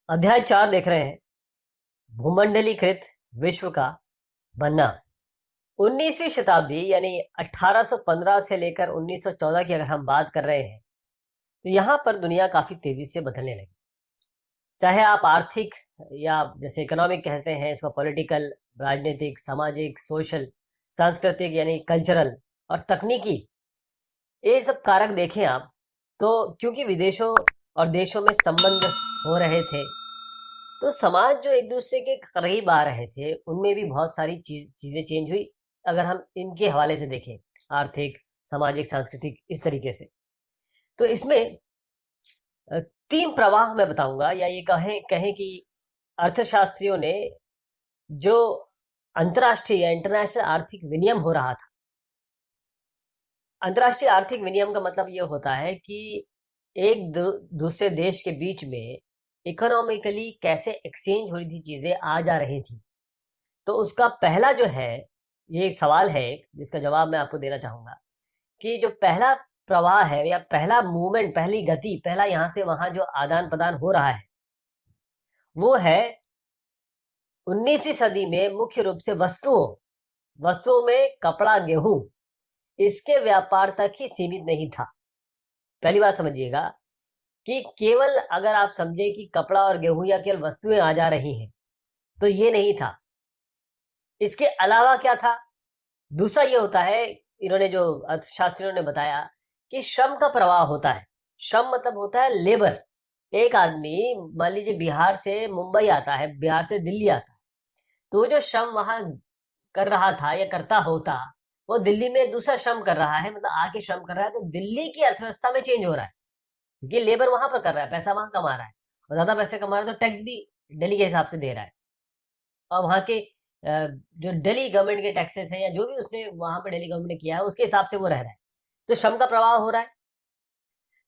अध्याय 4 देख रहे हैं। भूमंडलीकृत विश्व का बनना। 19वीं शताब्दी यानी 1815 से लेकर 1914 की अगर हम बात कर रहे हैं तो यहाँ पर दुनिया काफी तेजी से बदलने लगी। चाहे आप आर्थिक या जैसे इकोनॉमिक कहते हैं इसको, पॉलिटिकल, राजनीतिक, सामाजिक, सोशल, सांस्कृतिक यानी कल्चरल और तकनीकी, ये सब कारक देखें आप, तो क्योंकि विदेशों और देशों में संबंध हो रहे थे तो समाज जो एक दूसरे के करीब आ रहे थे उनमें भी बहुत सारी चीजें चेंज हुई। अगर हम इनके हवाले से देखें, आर्थिक, सामाजिक, सांस्कृतिक, इस तरीके से, तो इसमें अ, 3 प्रवाह मैं बताऊंगा, या ये कहें कहें कि अर्थशास्त्रियों ने जो अंतर्राष्ट्रीय या इंटरनेशनल आर्थिक विनियम हो रहा था। अंतर्राष्ट्रीय आर्थिक विनियम का मतलब ये होता है कि एक दूसरे देश के बीच में इकोनॉमिकली कैसे एक्सचेंज हो रही थी, चीजें आ जा रही थी। तो उसका पहला जो है, ये एक सवाल है जिसका जवाब मैं आपको देना चाहूंगा कि जो पहला प्रवाह है या पहला मूवमेंट, पहली गति, पहला यहाँ से वहां जो आदान प्रदान हो रहा है वो है 19वीं सदी में मुख्य रूप से वस्तुओं में कपड़ा, गेहूं, इसके व्यापार तक ही सीमित नहीं था। पहली बात समझिएगा कि केवल अगर आप समझे कि कपड़ा और गेहूं या केवल वस्तुएं आ जा रही हैं तो ये नहीं था। इसके अलावा क्या था? दूसरा ये होता है, इन्होंने जो अर्थशास्त्रियों ने बताया कि श्रम का प्रवाह होता है। श्रम मतलब होता है लेबर। एक आदमी मान लीजिए बिहार से मुंबई आता है, बिहार से दिल्ली आता है, तो जो श्रम वहां कर रहा था या करता होता, वो दिल्ली में दूसरा श्रम कर रहा है, मतलब आके श्रम कर रहा है, तो दिल्ली की अर्थव्यवस्था में चेंज हो रहा है क्योंकि लेबर वहां पर कर रहा है, पैसा वहां कमा रहा है, और ज्यादा पैसे कमा रहा है तो टैक्स भी दिल्ली के हिसाब से दे रहा है। और वहां के जो दिल्ली गवर्नमेंट के टैक्सेस है या जो भी उसने वहां पर दिल्ली गवर्नमेंट ने किया है उसके हिसाब से वो रह रहा है, तो श्रम का प्रवाह हो रहा है।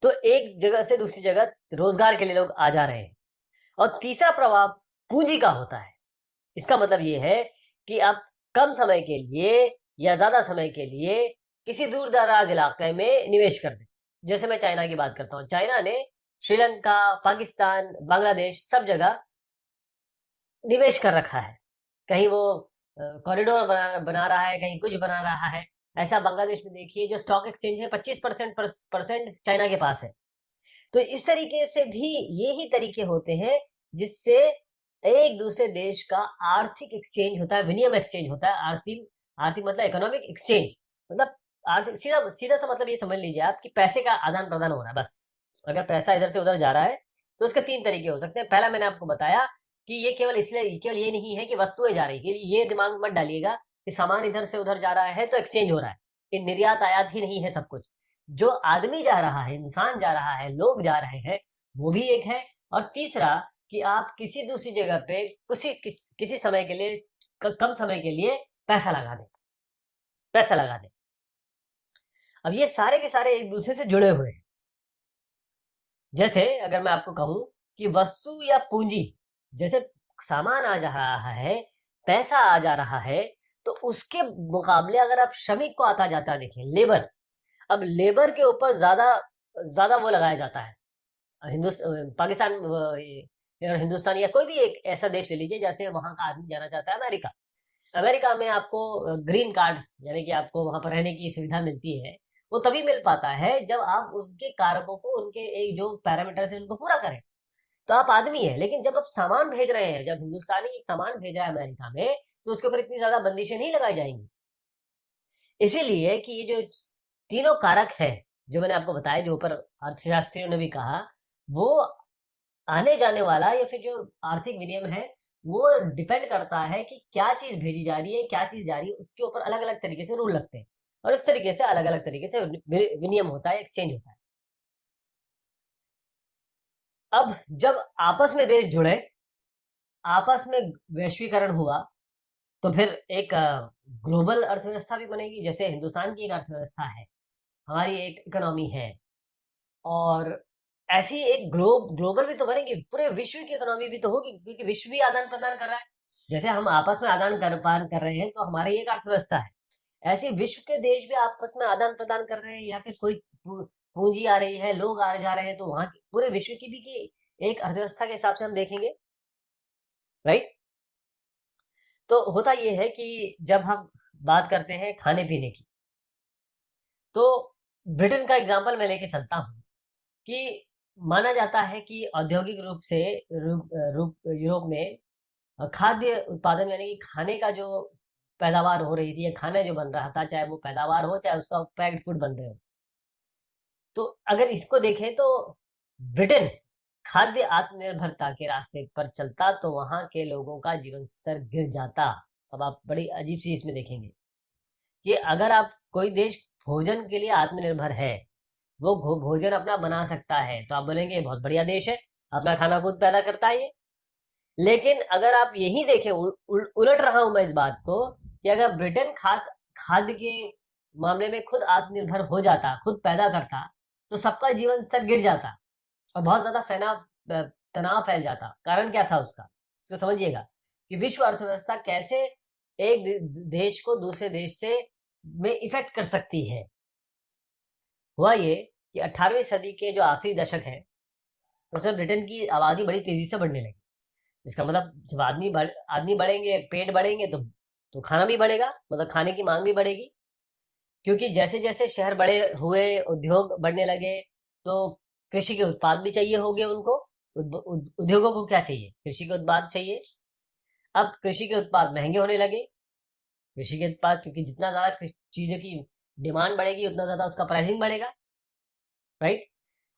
तो एक जगह से दूसरी जगह रोजगार के लिए लोग आ जा रहे हैं। और तीसरा प्रवाह पूंजी का होता है। इसका मतलब ये है कि आप कम समय के लिए या ज्यादा समय के लिए किसी दूर दराज इलाके में निवेश कर दें। जैसे मैं चाइना की बात करता हूँ, चाइना ने श्रीलंका, पाकिस्तान, बांग्लादेश, सब जगह निवेश कर रखा है। कहीं वो कॉरिडोर बना रहा है, कहीं कुछ बना रहा है। ऐसा बांग्लादेश में देखिए, जो स्टॉक एक्सचेंज है 25% चाइना के पास है। तो इस तरीके से भी यही तरीके होते हैं जिससे एक दूसरे देश का आर्थिक एक्सचेंज होता है, विनिमय एक्सचेंज होता है। आर्थिक आर्थिक मतलब इकोनॉमिक एक्सचेंज, मतलब आर्थिक, सीधा सीधा सा मतलब ये समझ लीजिए आप कि पैसे का आदान प्रदान हो रहा है बस। अगर पैसा इधर से उधर जा रहा है तो उसके 3 तरीके हो सकते हैं। पहला मैंने आपको बताया कि ये केवल ये नहीं है कि वस्तुएं जा रही है, ये दिमाग में मत डालिएगा कि सामान इधर से उधर जा रहा है तो एक्सचेंज हो रहा है। ये निर्यात आयात ही नहीं है सब कुछ। जो आदमी जा रहा है, इंसान जा रहा है, लोग जा रहे हैं, वो भी एक है। और तीसरा कि आप किसी दूसरी जगह पे किसी समय के लिए, कम समय के लिए पैसा लगा दें। अब ये सारे के सारे एक दूसरे से जुड़े हुए हैं। जैसे अगर मैं आपको कहूं कि वस्तु या पूंजी, जैसे सामान आ जा रहा है, पैसा आ जा रहा है, तो उसके मुकाबले अगर आप श्रमिक को आता जाता देखें, लेबर, अब लेबर के ऊपर ज्यादा ज्यादा वो लगाया जाता है। पाकिस्तान और हिंदुस्तान या कोई भी एक ऐसा देश ले लीजिए जैसे वहां का आदमी जाना चाहता है अमेरिका। अमेरिका में आपको ग्रीन कार्ड यानी कि आपको वहां पर रहने की सुविधा मिलती है। वो तभी मिल पाता है जब आप उसके कारकों को, उनके एक जो पैरामीटर्स है उनको पूरा करें। तो आप आदमी है, लेकिन जब आप सामान भेज रहे हैं, जब हिंदुस्तानी एक सामान भेज रहा है अमेरिका में, तो उसके ऊपर इतनी ज्यादा बंदिशें नहीं लगाई जाएंगी। इसीलिए कि ये जो तीनों कारक हैं जो मैंने आपको बताया, जो ऊपर अर्थशास्त्रियों ने भी कहा, वो आने जाने वाला या फिर जो आर्थिक विनियम है वो डिपेंड करता है कि क्या चीज भेजी जा रही है, क्या चीज जा रही है, उसके ऊपर अलग अलग तरीके से रूल लगते हैं। और इस तरीके से अलग अलग तरीके से विनियम होता है, एक्सचेंज होता है। अब जब आपस में देश जुड़े, आपस में वैश्वीकरण हुआ, तो फिर एक ग्लोबल अर्थव्यवस्था भी बनेगी। जैसे हिंदुस्तान की एक अर्थव्यवस्था है, हमारी एक इकोनॉमी है, और ऐसी एक ग्लोबल भी तो बनेगी, पूरे विश्व की इकोनॉमी भी तो होगी क्योंकि विश्व भी आदान प्रदान कर रहा है। जैसे हम आपस में आदान प्रदान कर रहे हैं तो हमारी एक अर्थव्यवस्था है, ऐसे विश्व के देश भी आपस में आदान प्रदान कर रहे हैं, या फिर कोई पूंजी आ रही है, लोग आ जा रहे हैं, तो वहां पूरे विश्व की भी की एक अर्थव्यवस्था के हिसाब से हम देखेंगे, राइट। तो होता ये है कि जब हम बात करते हैं खाने पीने की, तो ब्रिटेन का एग्जाम्पल मैं लेके चलता हूँ कि माना जाता है कि औद्योगिक रूप से यूरोप में खाद्य उत्पादन यानी कि खाने का जो पैदावार हो रही थी या खाना जो बन रहा था, चाहे वो पैदावार हो चाहे उसका पैक्ड फूड बन रहे हो, तो अगर इसको देखें तो ब्रिटेन खाद्य आत्मनिर्भरता के रास्ते पर चलता तो वहां के लोगों का जीवन स्तर गिर जाता। अब आप बड़ी अजीब चीज इसमें देखेंगे कि अगर आप कोई देश भोजन के लिए आत्मनिर्भर है, वो भोजन अपना बना सकता है, तो आप बोलेंगे ये बहुत बढ़िया देश है, अपना खाना खुद पैदा करता है ये। लेकिन अगर आप यही देखें, उलट रहा हूं मैं इस बात को, कि अगर ब्रिटेन खाद्य के मामले में खुद आत्मनिर्भर हो जाता, खुद पैदा करता, तो सबका जीवन स्तर गिर जाता और बहुत ज्यादा तनाव फैल जाता। कारण क्या था उसका, उसको समझिएगा कि विश्व अर्थव्यवस्था कैसे एक देश को दूसरे देश से में इफेक्ट कर सकती है। हुआ ये कि 18वीं सदी के जो आखिरी दशक है, उसमें ब्रिटेन की आबादी बड़ी तेजी से बढ़ने लगी। इसका मतलब जब आदमी बढ़ेंगे, पेट बढ़ेंगे, तो खाना भी बढ़ेगा, मतलब खाने की मांग भी बढ़ेगी। क्योंकि जैसे जैसे शहर बड़े हुए, उद्योग बढ़ने लगे, तो कृषि के उत्पाद भी चाहिए होंगे उनको। उद्योगों को क्या चाहिए? कृषि के उत्पाद चाहिए। अब कृषि के उत्पाद महंगे होने लगे। कृषि के उत्पाद, क्योंकि जितना ज्यादा चीजें की डिमांड बढ़ेगी उतना ज्यादा उसका प्राइसिंग बढ़ेगा, राइट।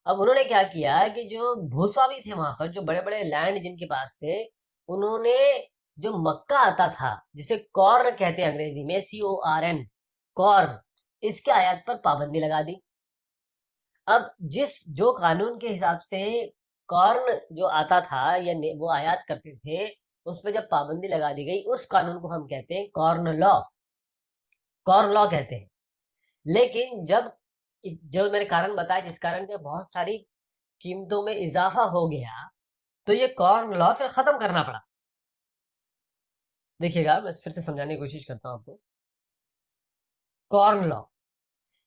अब उन्होंने क्या किया कि जो भूस्वामी थे वहां पर, जो बड़े बड़े लैंड जिनके पास थे, उन्होंने जो मक्का आता था, जिसे कॉर्न कहते हैं अंग्रेजी में, CORN, कॉर्न, इसके आयात पर पाबंदी लगा दी। अब जो कानून के हिसाब से कॉर्न जो आता था या वो आयात करते थे, उस पर जब पाबंदी लगा दी गई, उस कानून को हम कहते हैं कॉर्न लॉ, कॉर्न लॉ कहते हैं। लेकिन जब जो मैंने कारण बताया, जिस कारण जब बहुत सारी कीमतों में इजाफा हो गया, तो ये कॉर्न लॉ फिर खत्म करना पड़ा। देखिएगा, मैं फिर से समझाने की कोशिश करता हूं आपको। कॉर्न लॉ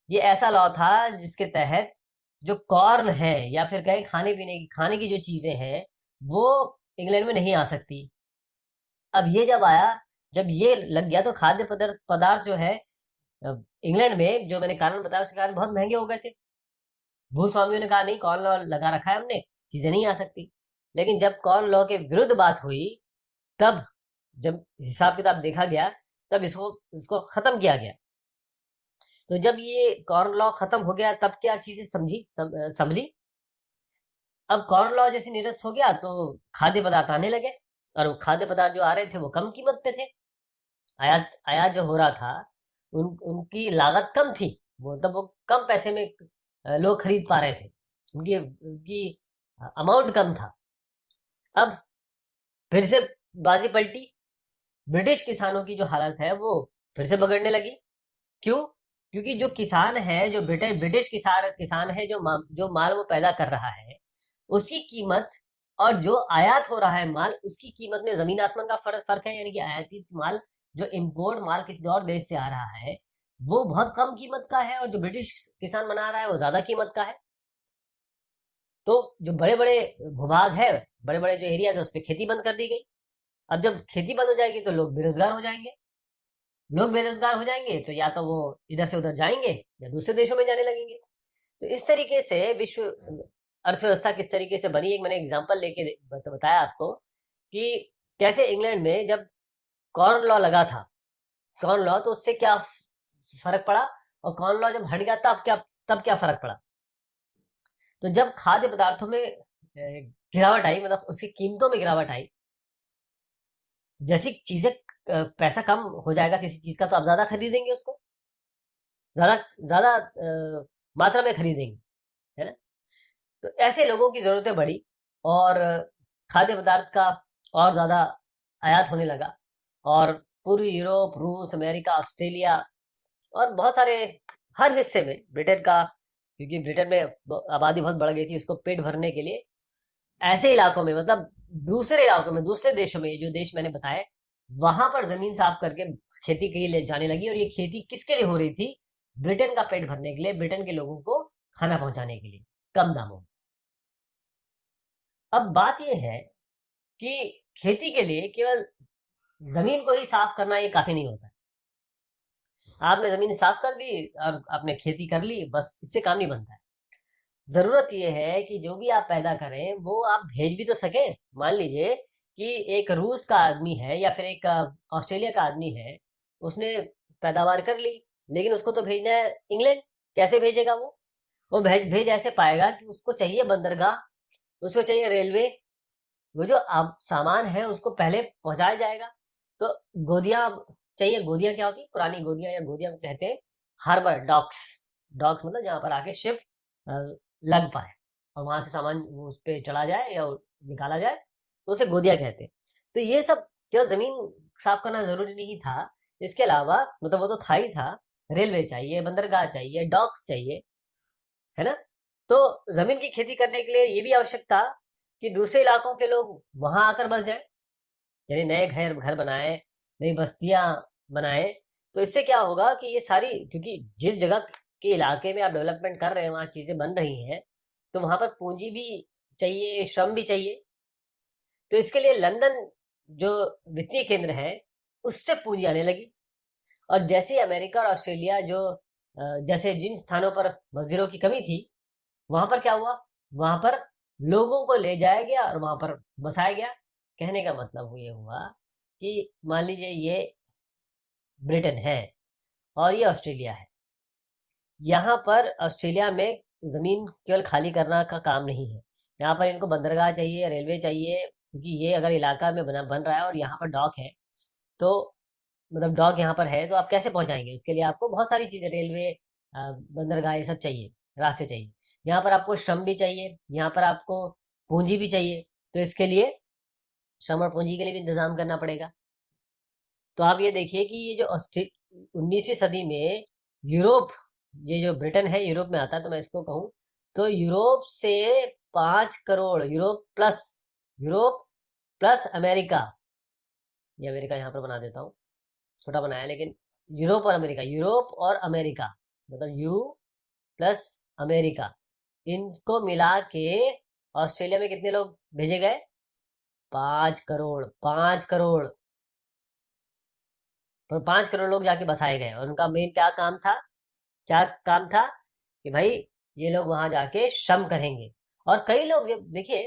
ये ऐसा लॉ था जिसके तहत जो कॉर्न है या फिर कहें खाने की जो चीजें हैं, वो इंग्लैंड में नहीं आ सकती। अब ये जब आया, जब ये लग गया, तो खाद्य पदार्थ जो है इंग्लैंड में, जो मैंने कारण बताया उसके कारण बहुत महंगे हो गए थे। भूस्वामियों ने कहा नहीं, कॉर्न लॉ लगा रखा है हमने, चीजें नहीं आ सकती। लेकिन जब कॉर्न लॉ के विरुद्ध बात हुई, तब जब हिसाब किताब देखा गया, तब इसको खत्म किया गया। तो जब ये कॉर्न लॉ खत्म हो गया, तब क्या चीजें संभली। अब कॉर्न लॉ जैसे निरस्त हो गया, तो खाद्य पदार्थ आने लगे, और वो खाद्य पदार्थ जो आ रहे थे वो कम कीमत पे थे। आयात आयात जो हो रहा था, उनकी लागत कम थी, वो मतलब वो कम पैसे में लोग खरीद पा रहे थे, उनकी उनकी अमाउंट कम था। अब फिर से बाजी पलटी, ब्रिटिश किसानों की जो हालत है वो फिर से बिगड़ने लगी। क्यों? क्योंकि जो किसान है, जो ब्रिटिश किसान है, जो माल वो पैदा कर रहा है, उसकी कीमत और जो आयात हो रहा है माल, उसकी कीमत में जमीन आसमान का फर्क है। यानी कि आयातित माल, जो इम्पोर्ट माल किसी और देश से आ रहा है, वो बहुत कम कीमत का है, और जो ब्रिटिश किसान बना रहा है वो ज्यादा कीमत का है। तो जो बड़े बड़े भूभाग है, बड़े बड़े जो एरियाज है, उस पर खेती बंद कर दी गई। अब जब खेती बंद हो जाएगी तो लोग बेरोजगार हो जाएंगे। लोग बेरोजगार हो जाएंगे तो या तो वो इधर से उधर जाएंगे या दूसरे देशों में जाने लगेंगे। तो इस तरीके से विश्व अर्थव्यवस्था किस तरीके से बनी, एक मैंने एग्जांपल लेके बताया आपको कि कैसे इंग्लैंड में जब कॉर्न लॉ लगा था, कॉर्न लॉ, तो उससे क्या फर्क पड़ा, और कॉर्न लॉ जब हट गया तब क्या फर्क पड़ा। तो जब खाद्य पदार्थों में गिरावट आई, मतलब उसकी कीमतों में गिरावट आई, जैसी चीजें पैसा कम हो जाएगा किसी चीज का, तो आप ज्यादा खरीदेंगे उसको, ज्यादा ज्यादा मात्रा में खरीदेंगे, है ना। तो ऐसे लोगों की जरूरतें बढ़ी, और खाद्य पदार्थ का और ज्यादा आयात होने लगा, और पूर्वी यूरोप, रूस, अमेरिका, ऑस्ट्रेलिया और बहुत सारे, हर हिस्से में ब्रिटेन का, क्योंकि ब्रिटेन में आबादी बहुत बढ़ गई थी, उसको पेट भरने के लिए ऐसे इलाकों में, मतलब दूसरे इलाकों में, दूसरे देशों में, जो देश मैंने बताए, वहां पर जमीन साफ करके खेती के लिए जाने लगी। और ये खेती किसके लिए हो रही थी? ब्रिटेन का पेट भरने के लिए, ब्रिटेन के लोगों को खाना पहुंचाने के लिए, कम दामों में। अब बात यह है कि खेती के लिए केवल जमीन को ही साफ करना ये काफी नहीं होता है। आपने जमीन साफ कर दी और आपने खेती कर ली, बस इससे काम नहीं बनता है। जरूरत यह है कि जो भी आप पैदा करें वो आप भेज भी तो सकें। मान लीजिए कि एक रूस का आदमी है या फिर एक ऑस्ट्रेलिया का आदमी है, उसने पैदावार कर ली, लेकिन उसको तो भेजना है इंग्लैंड। कैसे भेजेगा वो भेज भेज ऐसे पाएगा कि उसको चाहिए बंदरगाह, उसको चाहिए रेलवे, वो जो अब सामान है उसको पहले पहुंचाया जाएगा। तो गोदियां चाहिए। गोदियां क्या होती है? पुरानी गोदियां या गोदियां को कहते हैं हार्बर डॉक्स। डॉक्स मतलब जहाँ पर आके शिप लग पाए और वहां से सामान उस पे चला जाए या निकाला जाए, तो उसे गोदियां कहते हैं। तो ये सब क्या जमीन साफ करना जरूरी नहीं था। इसके अलावा मतलब वो तो था ही था, रेलवे चाहिए, बंदरगाह चाहिए, डॉक्स चाहिए, है ना। तो जमीन की खेती करने के लिए ये भी आवश्यक था कि दूसरे इलाकों के लोग वहां आकर बस जाए, यानी नए घर घर बनाए, नई बस्तियां बनाए। तो इससे क्या होगा कि ये सारी, क्योंकि जिस जगह के इलाके में आप डेवलपमेंट कर रहे हैं वहां चीजें बन रही हैं, तो वहां पर पूंजी भी चाहिए, श्रम भी चाहिए। तो इसके लिए लंदन जो वित्तीय केंद्र है उससे पूंजी आने लगी। और जैसे अमेरिका और ऑस्ट्रेलिया जो जैसे जिन स्थानों पर मजदूरों की कमी थी, वहां पर क्या हुआ, वहां पर लोगों को ले जाया गया और वहां पर बसाया गया। कहने का मतलब ये हुआ कि मान लीजिए ये ब्रिटेन है और ये ऑस्ट्रेलिया है। यहाँ पर ऑस्ट्रेलिया में जमीन केवल खाली करना का काम नहीं है, यहाँ पर इनको बंदरगाह चाहिए, रेलवे चाहिए, क्योंकि ये अगर इलाका में बन रहा है और यहाँ पर डॉक है, तो मतलब डॉक यहाँ पर है तो आप कैसे पहुंचाएंगे? उसके लिए आपको बहुत सारी चीजें, रेलवे, बंदरगाह, ये सब चाहिए, रास्ते चाहिए। यहाँ पर आपको श्रम भी चाहिए, यहाँ पर आपको पूंजी भी चाहिए। तो इसके लिए श्रम और पूंजी के लिए भी इंतजाम करना पड़ेगा। तो आप ये देखिए कि ये जो 19वीं सदी में यूरोप, ये जो ब्रिटेन है यूरोप में आता है, तो मैं इसको कहूँ तो यूरोप से 5 करोड़, यूरोप प्लस अमेरिका, ये अमेरिका यहाँ पर बना देता हूँ, छोटा बनाया, लेकिन यूरोप और अमेरिका, यूरोप और अमेरिका मतलब यू प्लस अमेरिका, इनको मिला के ऑस्ट्रेलिया में कितने लोग भेजे गए? 5 करोड़। 5 करोड़, पर 5 करोड़ लोग जाके बसाए गए और उनका मेन क्या काम था? क्या काम था कि भाई ये लोग वहां जाके श्रम करेंगे। और कई लोग देखिए,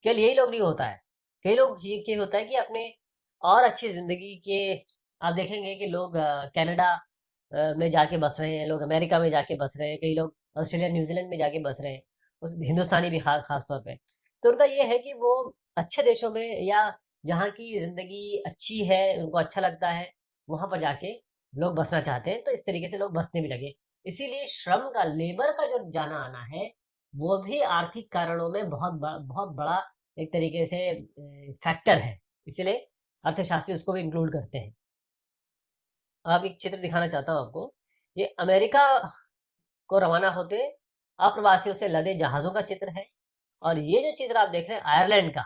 केवल यही लोग नहीं होता है, कई लोग ये होता है कि अपने और अच्छी जिंदगी के, आप देखेंगे कि लोग कनाडा में जाके बस रहे हैं, लोग अमेरिका में जाके बस रहे हैं, कई लोग ऑस्ट्रेलिया न्यूजीलैंड में जाके बस रहे हैं, उस हिंदुस्तानी भी खास तौर पे। तो उनका ये है कि वो अच्छे देशों में या जहाँ की जिंदगी अच्छी है, उनको अच्छा लगता है, वहां पर जाके लोग बसना चाहते हैं। तो इस तरीके से लोग बसने भी लगे। इसीलिए श्रम का, लेबर का जो जाना आना है, वो भी आर्थिक कारणों में बहुत बड़ा एक तरीके से फैक्टर है। इसलिए अर्थशास्त्री उसको भी इंक्लूड करते हैं। अब एक चित्र दिखाना चाहता हूँ आपको। ये अमेरिका को रवाना होते अप्रवासियों से लदे जहाजों का चित्र है। और ये जो चित्र आप देख रहे हैं आयरलैंड का,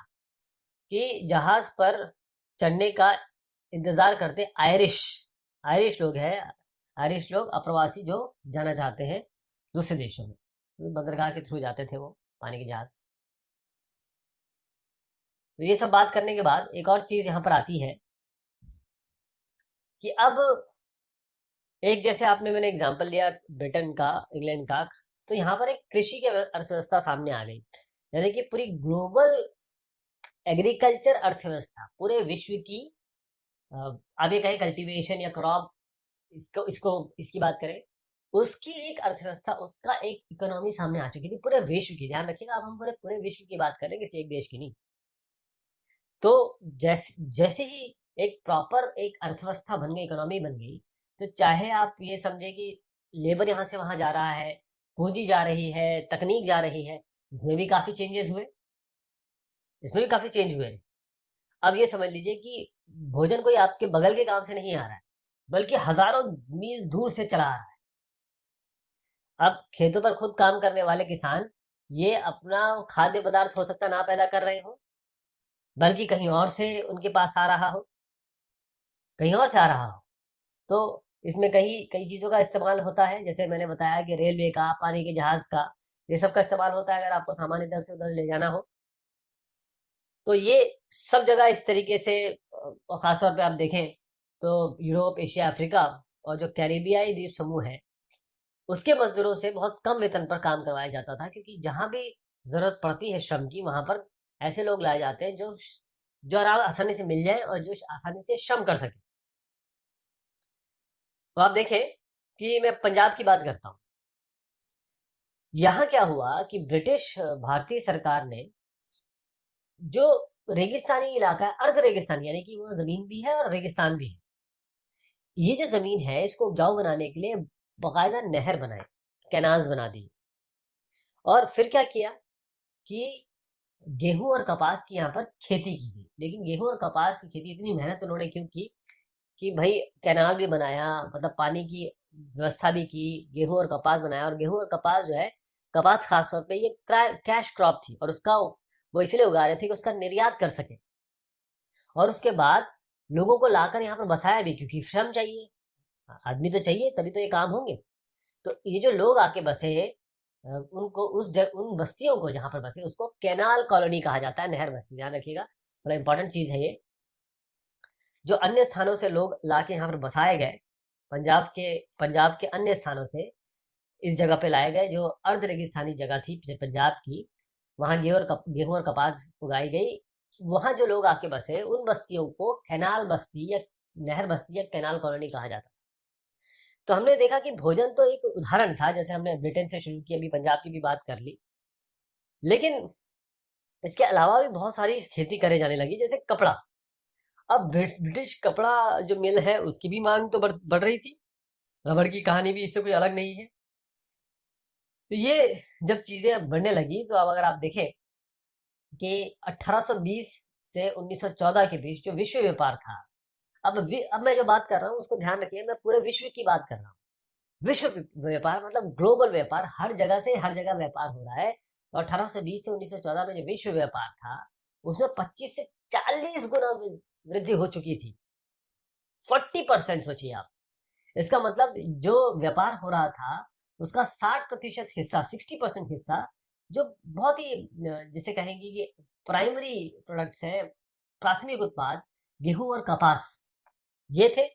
कि जहाज पर चढ़ने का इंतजार करते आयरिश आयरिश लोग हैं, आयरिश लोग अप्रवासी जो जाना चाहते हैं दूसरे देशों में, बंदरगाह के थ्रू जाते थे वो पानी के जहाज। तो ये सब बात करने के बाद एक और चीज यहाँ पर आती है कि अब एक, जैसे आपने, मैंने एग्जांपल लिया ब्रिटेन का, इंग्लैंड का, तो यहाँ पर एक कृषि की अर्थव्यवस्था सामने आ गई, यानी कि पूरी ग्लोबल एग्रीकल्चर अर्थव्यवस्था, पूरे विश्व की, आप ये कहें कल्टीवेशन या क्रॉप, इसको इसकी बात करें, उसकी एक अर्थव्यवस्था, उसका एक इकोनॉमी सामने आ चुकी थी पूरे विश्व की। ध्यान रखिएगा, अब हम पूरे पूरे विश्व की बात करें, किसी एक देश की नहीं। तो जैसे जैसे ही एक प्रॉपर एक अर्थव्यवस्था बन गई, इकोनॉमी बन गई, तो चाहे आप ये समझे कि लेबर यहाँ से वहां जा रहा है, पूंजी जा रही है, तकनीक जा रही है, इसमें भी काफी चेंजेस हुए, इसमें भी काफी चेंज हुए। अब ये समझ लीजिए कि भोजन कोई आपके बगल के गांव से नहीं आ रहा है, बल्कि हजारों मील दूर से चला आ रहा है। अब खेतों पर खुद काम करने वाले किसान ये अपना खाद्य पदार्थ हो सकता ना पैदा कर रहे हो, बल्कि कहीं और से उनके पास आ रहा हो, कहीं और से आ रहा हो। तो इसमें कई कई चीजों का इस्तेमाल होता है, जैसे मैंने बताया कि रेलवे का, पानी के जहाज का, ये सब का इस्तेमाल होता है अगर आपको सामान इधर से उधर ले जाना हो। तो ये सब जगह इस तरीके से खासतौर पे आप देखें तो यूरोप, एशिया, अफ्रीका और जो कैरिबियाई द्वीप समूह है उसके मजदूरों से बहुत कम वेतन पर काम करवाया जाता था, क्योंकि जहां भी जरूरत पड़ती है श्रम की वहां पर ऐसे लोग लाए जाते हैं जो आराम आसानी से मिल जाए और जो आसानी से श्रम कर सके। तो आप देखें कि मैं पंजाब की बात करता हूँ। यहाँ क्या हुआ कि ब्रिटिश भारतीय सरकार ने जो रेगिस्तानी इलाका है, अर्ध रेगिस्तानी यानी कि वो जमीन भी है और रेगिस्तान भी है, ये जो जमीन है इसको उपजाऊ बनाने के लिए बाकायदा नहर बनाए, कैनाल्स बना दी। और फिर क्या किया कि गेहूं और कपास की यहाँ पर खेती की गई। लेकिन गेहूं और कपास की खेती इतनी मेहनत उन्होंने क्यों की कि भाई कैनाल भी बनाया, मतलब पानी की व्यवस्था भी की, गेहूं और कपास बनाया। और गेहूं और कपास जो है, कपास खास तौर पे ये कैश क्रॉप थी और उसका वो इसलिए उगा रहे थे कि उसका निर्यात कर सके। और उसके बाद लोगों को लाकर यहाँ पर बसाया भी, क्योंकि श्रम चाहिए, आदमी तो चाहिए तभी तो ये काम होंगे। तो ये जो लोग आके बसे उनको उन बस्तियों को जहां पर बसे उसको कैनाल कॉलोनी कहा जाता है, नहर बस्ती, ध्यान रखिएगा, बड़ा इंपॉर्टेंट चीज है ये। जो अन्य स्थानों से लोग लाके यहाँ पर बसाए गए, पंजाब के अन्य स्थानों से इस जगह पे लाए गए जो अर्ध रेगिस्तानी जगह थी पंजाब की, वहां गेहूं और कपास उगाई गई। वहां जो लोग आके बसे उन बस्तियों को कैनाल बस्ती या नहर बस्ती या कैनाल कॉलोनी कहा जाता। तो हमने देखा कि भोजन तो एक उदाहरण था, जैसे हमने ब्रिटेन से शुरू की, अभी पंजाब की भी बात कर ली, लेकिन इसके अलावा भी बहुत सारी खेती करे जाने लगी, जैसे कपड़ा। अब ब्रिटिश कपड़ा जो मिल है उसकी भी मांग तो बढ़ रही थी। रबड़ की कहानी भी इससे कोई अलग नहीं है। तो ये जब चीजें बढ़ने लगी तो अब अगर आप देखें कि 1820 से 1914 के बीच जो विश्व व्यापार था, अब मैं जो बात कर रहा हूँ उसको ध्यान रखिए, मैं पूरे विश्व की बात कर रहा हूँ। विश्व व्यापार मतलब ग्लोबल व्यापार, हर जगह से हर जगह व्यापार हो रहा है। और 1820 से 1914 में जो विश्व व्यापार था उसमें 25 से 40 गुना वृद्धि हो चुकी थी। 40% सोचिए आप। इसका मतलब जो व्यापार हो रहा था उसका 60% हिस्सा, 60% हिस्सा, जो बहुत ही जिसे कहेंगे कि प्राइमरी प्रोडक्ट्स है, प्राथमिक उत्पाद, गेहूं और कपास ये थे,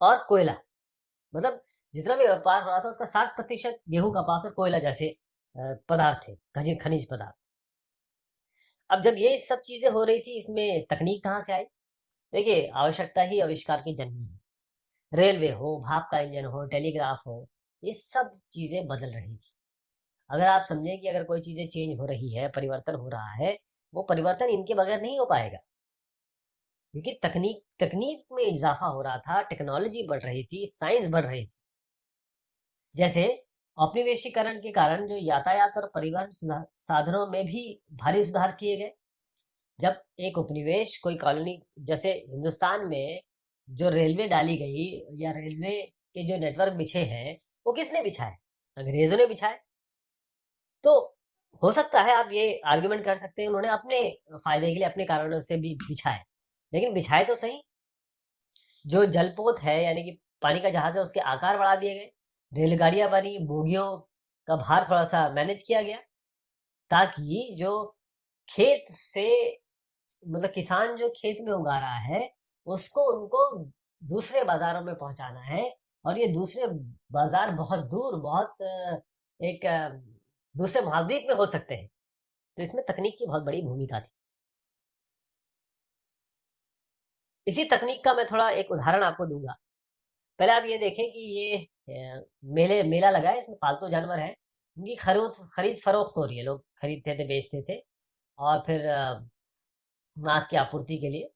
और कोयला, मतलब जितना भी व्यापार हो रहा था उसका 60% गेहूं, कपास और कोयला जैसे पदार्थ थे, खनिज पदार्थ। अब जब ये सब चीजें हो रही थी, इसमें तकनीक कहाँ से आई? देखिए, आवश्यकता ही आविष्कार की जननी है। रेलवे हो, भाप का इंजन हो, टेलीग्राफ हो, ये सब चीजें बदल रही थी। अगर आप समझें कि अगर कोई चीजें चेंज हो रही है, परिवर्तन हो रहा है, वो परिवर्तन इनके बगैर नहीं हो पाएगा, क्योंकि तकनीक तकनीक में इजाफा हो रहा था, टेक्नोलॉजी बढ़ रही थी, साइंस बढ़ रही थी। जैसे औपनिवेशीकरण के कारण जो यातायात और परिवहन साधनों में भी भारी सुधार किए गए। जब एक उपनिवेश, कोई कॉलोनी, जैसे हिंदुस्तान में जो रेलवे डाली गई या रेलवे के जो नेटवर्क बिछे हैं, वो किसने बिछाए? अंग्रेजों ने बिछाए। तो हो सकता है आप ये आर्गुमेंट कर सकते हैं उन्होंने अपने फायदे के लिए, अपने कारणों से भी बिछाए, लेकिन बिछाए तो सही। जो जलपोत है यानी कि पानी का जहाज है उसके आकार बढ़ा दिए गए, रेलगाड़ियां बनी, बोगियों का भार थोड़ा सा मैनेज किया गया, ताकि जो खेत से, मतलब किसान जो खेत में उगा रहा है उसको उनको दूसरे बाजारों में पहुंचाना है, और ये दूसरे बाजार बहुत दूर, बहुत एक दूसरे महाद्वीप में हो सकते हैं। तो इसमें तकनीक की बहुत बड़ी भूमिका थी। इसी तकनीक का मैं थोड़ा एक उदाहरण आपको दूंगा। पहले आप ये देखें कि ये मेला लगा है, इसमें पालतू जानवर है, इनकी खरीद फरोख्त हो रही है, लोग खरीदते थे, बेचते थे, और फिर मांस की आपूर्ति के लिए।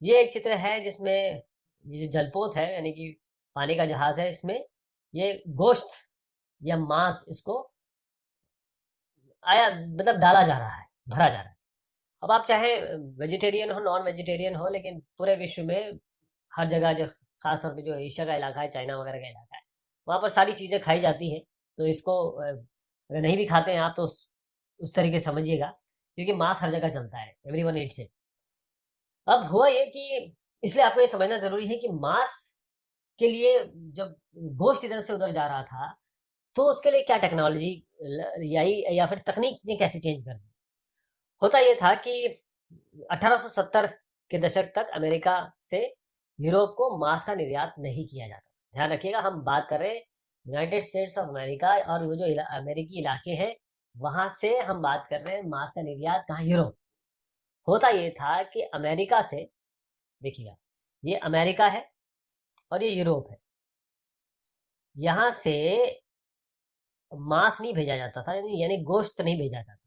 ये एक चित्र है जिसमें ये जो जलपोत है यानी कि पानी का जहाज है, इसमें ये गोश्त या मांस इसको मतलब डाला जा रहा है, भरा जा रहा है। अब आप चाहे वेजिटेरियन हो, नॉन वेजिटेरियन हो, लेकिन पूरे विश्व में हर जगह, जो खास तौर पे जो एशिया का इलाका है, चाइना वगैरह का इलाका है, वहाँ पर सारी चीज़ें खाई जाती हैं। तो इसको अगर नहीं भी खाते हैं आप तो उस तरीके से समझिएगा, क्योंकि मांस हर जगह चलता है, एवरीवन ईट्स इट। अब हुआ ये कि इसलिए आपको ये समझना जरूरी है कि मांस के लिए जब गोश्त इधर से उधर जा रहा था तो उसके लिए क्या टेक्नोलॉजी आई, या फिर तकनीक ने कैसे चेंज कर दी? होता ये था कि 1870 के दशक तक अमेरिका से यूरोप को मांस का निर्यात नहीं किया जाता। ध्यान रखिएगा, हम बात कर रहे हैं यूनाइटेड स्टेट्स ऑफ अमेरिका और वो जो अमेरिकी इलाके हैं वहां से हम बात कर रहे हैं मांस का निर्यात कहाँ, यूरोप। होता ये था कि अमेरिका से, देखिएगा ये अमेरिका है और ये यूरोप है, यहाँ से मांस नहीं भेजा जाता था, यानी गोश्त नहीं भेजा जाता।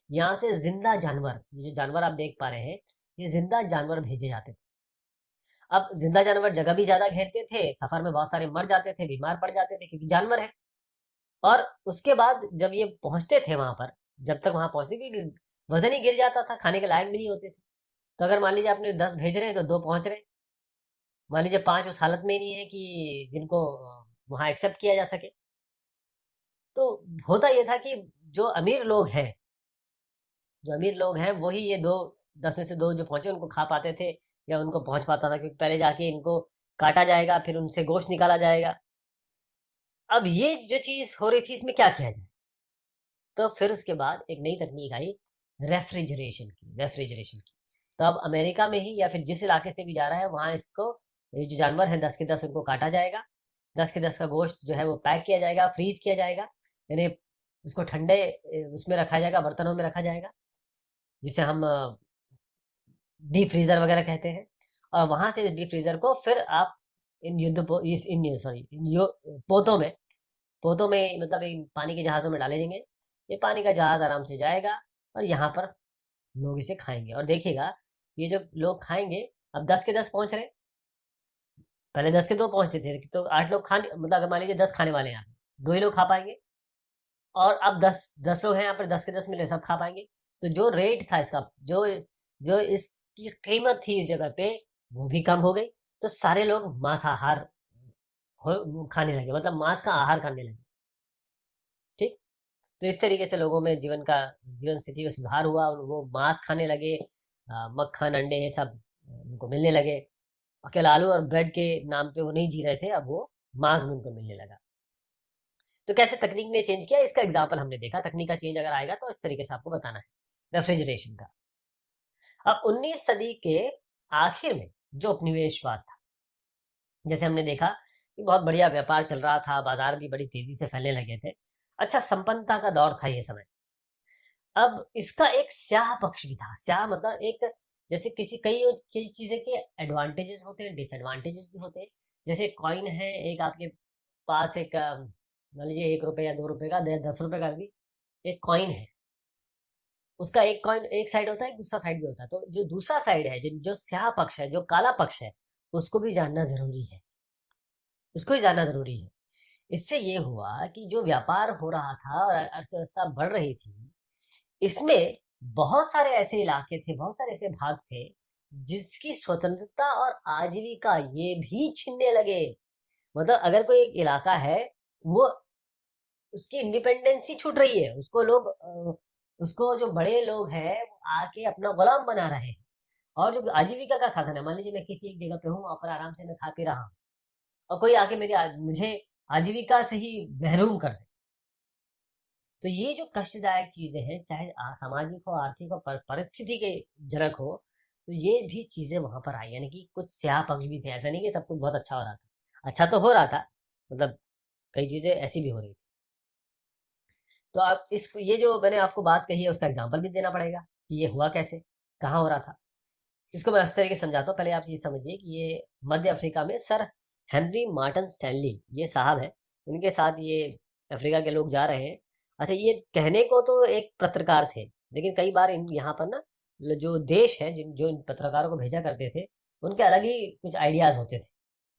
यहाँ से जिंदा जानवर, ये जो जानवर आप देख पा रहे हैं, ये जिंदा जानवर भेजे जाते थे। अब जिंदा जानवर जगह भी ज्यादा घेरते थे, सफर में बहुत सारे मर जाते थे, बीमार पड़ जाते थे क्योंकि जानवर है। और उसके बाद जब ये पहुंचते थे वहां पर, जब तक वहां पहुंचते, क्योंकि वजन ही गिर जाता था, खाने के लायक भी नहीं होते थे। तो अगर मान लीजिए आपने 10 भेज रहे हैं तो 2 पहुंच रहे, मान लीजिए 5 उस हालत में ही नहीं है कि जिनको वहां एक्सेप्ट किया जा सके। तो होता यह था कि जो अमीर लोग हैं, जो अमीर लोग हैं वही ये 10 में से 2 जो पहुंचे उनको खा पाते थे या उनको पहुंच पाता था, क्योंकि पहले जाके इनको काटा जाएगा, फिर उनसे गोश्त निकाला जाएगा। अब ये जो चीज हो रही थी, इसमें क्या किया जाए? तो फिर उसके बाद एक नई तकनीक आई, रेफ्रिजरेशन की। तो अब अमेरिका में ही या फिर जिस इलाके से भी जा रहा है वहां इसको, ये जो जानवर है 10 के 10 उनको काटा जाएगा, 10 के 10 का गोश्त जो है वो पैक किया जाएगा, फ्रीज किया जाएगा, यानी उसको ठंडे उसमें रखा जाएगा, बर्तनों में रखा जाएगा, जिसे हम डीप फ्रीजर वगैरह कहते हैं। और वहां से इस डीप फ्रीजर को फिर आप इन युद्ध पो, इस इन सॉरी इन यो, पोतों में पोतों में मतलब इन पानी के जहाज़ों में डाले जाएंगे। ये पानी का जहाज़ आराम से जाएगा और यहाँ पर लोग इसे खाएंगे। और देखिएगा ये जो लोग खाएंगे, अब 10 के 10 पहुंच रहे, पहले 10 के 2 पहुंचते थे, तो 8 लोग खाने, मतलब अगर मान लीजिए 10 खाने वाले हैं यहाँ पे, 2 ही लोग खा पाएंगे। और अब 10 लोग हैं यहाँ पर, 10 के 10 मिले सब खा पाएंगे। तो जो रेट था इसका, जो जो इसकी कीमत थी इस जगह पे, वो भी कम हो गई। तो सारे लोग मांसाहार खाने लगे, मतलब मांस का आहार करने लगे। ठीक। तो इस तरीके से लोगों में जीवन स्थिति में सुधार हुआ और वो मांस खाने लगे। मक्खन अंडे ये सब उनको मिलने लगे। अकेला आलू और ब्रेड के नाम पे वो नहीं जी रहे थे, अब वो मांस भी उनको मिलने लगा। तो कैसे तकनीक ने चेंज किया, इसका एग्जाम्पल हमने देखा। तकनीक का चेंज अगर आएगा तो इस तरीके से आपको बताना है रेफ्रिजरेशन का। अब 19 सदी के आखिर में जो उपनिवेशवाद था, जैसे हमने देखा कि बहुत बढ़िया व्यापार चल रहा था, बाजार भी बड़ी तेजी से फैलने लगे थे, अच्छा संपन्नता का दौर था ये समय। अब इसका एक स्याह पक्ष भी था। स्याह मतलब एक, जैसे कई चीजें के एडवांटेजेस होते हैं, डिसएडवांटेजेस भी होते हैं। जैसे कॉइन है, एक आपके पास एक मान लीजिए 1 रुपए या 2 रुपए का, 10 रुपए का भी एक कॉइन है, उसका एक कॉइन एक साइड होता है, दूसरा साइड भी होता है। तो जो दूसरा साइड है, जो स्याह पक्ष है, जो काला पक्ष है, उसको भी जानना जरूरी है, उसको ही जानना जरूरी है। इससे ये हुआ कि जो व्यापार हो रहा था और अर्थव्यवस्था बढ़ रही थी, इसमें बहुत सारे ऐसे इलाके थे, बहुत सारे ऐसे भाग थे जिसकी स्वतंत्रता और आजीविका ये भी छीनने लगे। मतलब अगर कोई एक इलाका है, वो उसकी इंडिपेंडेंसी छूट रही है, उसको जो बड़े लोग हैं वो आके अपना गुलाम बना रहे हैं। और जो आजीविका का साधन है, मान लीजिए मैं किसी एक जगह पे हूँ, वहां पर आराम से मैं खा पी रहा हूँ, और कोई आके मुझे आजीविका से ही महरूम कर दे। तो ये जो कष्टदायक चीजें हैं, चाहे सामाजिक हो, आर्थिक हो, परिस्थिति के जनक हो, तो ये भी चीजें वहां पर आई। यानी कि कुछ स्याह पक्ष भी थे, ऐसा नहीं कि सब कुछ बहुत अच्छा हो रहा था। अच्छा तो हो रहा था, मतलब कई चीजें ऐसी भी हो रही थी। तो आप इसको, ये जो मैंने आपको बात कही है, उसका एग्जाम्पल भी देना पड़ेगा कि ये हुआ कैसे, कहाँ हो रहा था। इसको मैं इस तरीके से समझाता हूँ। पहले आप ये समझिए कि ये मध्य अफ्रीका में सर हेनरी मार्टिन स्टैनली ये साहब हैं, उनके साथ ये अफ्रीका के लोग जा रहे हैं। अच्छा, ये कहने को तो एक पत्रकार थे, लेकिन कई बार इन यहाँ पर ना जो देश है, जो इन पत्रकारों को भेजा करते थे, उनके अलग ही कुछ आइडियाज होते थे।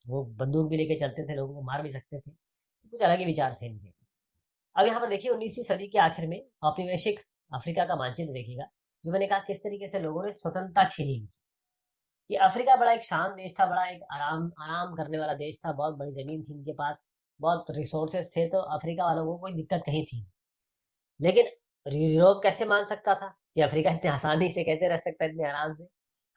वो बंदूक भी लेके चलते थे, लोगों को मार भी सकते थे, तो कुछ अलग ही विचार थे इनके। अब यहाँ पर देखिए 19वीं सदी के आखिर में औपनिवेशिक अफ्रीका का मानचित्र देखिएगा। जो मैंने कहा किस तरीके से लोगों ने स्वतंत्रता छीनी। ये अफ्रीका बड़ा एक शांत देश था, बड़ा एक आराम आराम करने वाला देश था, बहुत बड़ी जमीन थी इनके पास, बहुत रिसोर्सेस थे, तो अफ्रीका वालों को कोई दिक्कत कहीं थी। लेकिन यूरोप कैसे मान सकता था कि अफ्रीका इतने आसानी से कैसे रह सकता है, इतने आराम से?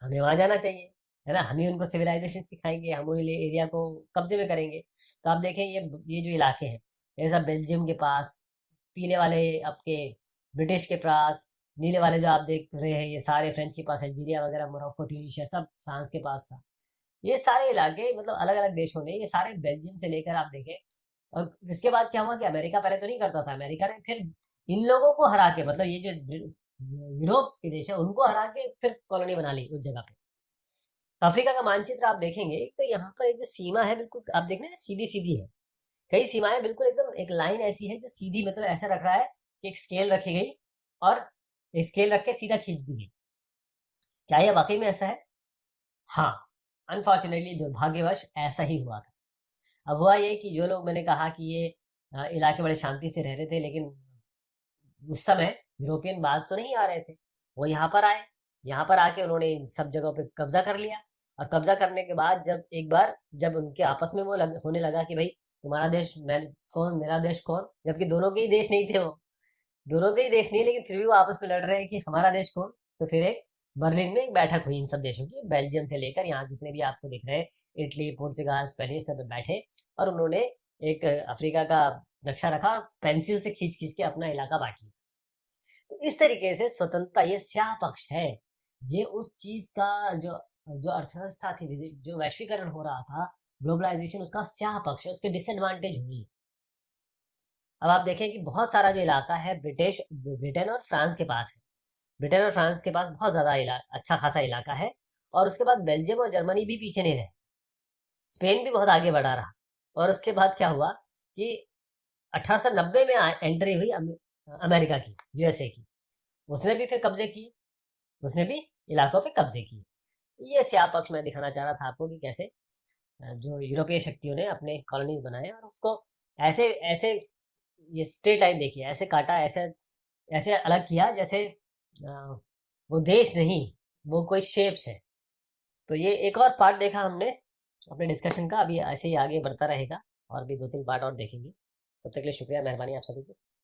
हमें वहां जाना चाहिए, है ना, हम ही उनको सिविलाइजेशन सिखाएंगे, हम उन एरिया को कब्जे में करेंगे। तो आप देखें ये जो इलाके हैं, जैसा बेल्जियम के पास, पीले वाले आपके ब्रिटिश के पास, नीले वाले जो आप देख रहे हैं ये सारे फ्रेंच के पास, अल्जीरिया वगैरह, मोरक्को, ट्यूनीशिया सब फ्रांस के पास था। ये सारे इलाके मतलब अलग अलग देशों ने, ये सारे बेल्जियम से लेकर आप देखें। और इसके बाद क्या हुआ कि अमेरिका पहले तो नहीं करता था, अमेरिका ने फिर इन लोगों को हरा के, मतलब ये जो यूरोप के देश है उनको हरा के फिर कॉलोनी बना ली उस जगह पे। अफ्रीका का मानचित्र आप देखेंगे तो यहाँ पर एक जो सीमा है बिल्कुल आप देख रहे हैं सीधी सीधी है। कई सीमाएं बिल्कुल एकदम एक लाइन ऐसी है जो सीधी, मतलब ऐसा रख रहा है कि एक स्केल रखी गई और एक स्केल रख के सीधा खींच दी गई। क्या ये वाकई में ऐसा है? हाँ, अनफॉर्चुनेटली दुर्भाग्यवश ऐसा ही हुआ था। अब हुआ ये कि जो लोग, मैंने कहा कि ये इलाके बड़े शांति से रह रहे थे, लेकिन उस समय यूरोपियन बाज तो नहीं आ रहे थे। वो यहाँ पर आए, यहाँ पर आके उन्होंने इन सब जगहों पे कब्जा कर लिया। और कब्जा करने के बाद जब एक बार जब उनके आपस में वो होने लगा कि भाई तुम्हारा देश मैं कौन, मेरा देश कौन, जबकि दोनों के ही देश नहीं थे वो, दोनों के ही देश नहीं, लेकिन फिर भी वो आपस में लड़ रहे हैं कि हमारा देश कौन। तो फिर एक बर्लिन में एक बैठक हुई इन सब देशों की, बेल्जियम से लेकर यहाँ जितने भी आपको दिख रहे हैं, इटली, पुर्तगाल, स्पेनिश, सब बैठे और उन्होंने एक अफ्रीका का नक्शा रखा और पेंसिल से खींच खींच के अपना इलाका बांट लिया। तो इस तरीके से स्वतंत्रता, ये स्याह पक्ष है, ये उस चीज का जो जो अर्थव्यवस्था थी, जो वैश्वीकरण हो रहा था, ग्लोबलाइजेशन, उसका स्याह पक्ष है, उसके डिसएडवांटेज हुई। अब आप देखें कि बहुत सारा जो इलाका है ब्रिटेन और फ्रांस के पास है। ब्रिटेन और फ्रांस के पास बहुत ज्यादा अच्छा खासा इलाका है। और उसके बाद बेल्जियम और जर्मनी भी पीछे नहीं रहे, स्पेन भी बहुत आगे बढ़ा रहा। और उसके बाद क्या हुआ कि 1890 में एंट्री हुई अमेरिका की, यूएसए की। उसने भी फिर कब्जे किए, उसने भी इलाकों पे कब्जे किए। ये स्याह पक्ष मैं दिखाना चाह रहा था आपको कि कैसे जो यूरोपीय शक्तियों ने अपने कॉलोनीज बनाए और उसको ऐसे ऐसे, ये स्ट्रेट लाइन देखिए, ऐसे काटा, ऐसे ऐसे अलग किया जैसे वो देश नहीं, वो कोई शेप्स है। तो ये एक और पार्ट देखा हमने अपने डिस्कशन का, अभी ऐसे ही आगे बढ़ता रहेगा और भी 2-3 पार्ट और देखेंगे। तब तक के लिए शुक्रिया, मेहरबानी आप सभी की।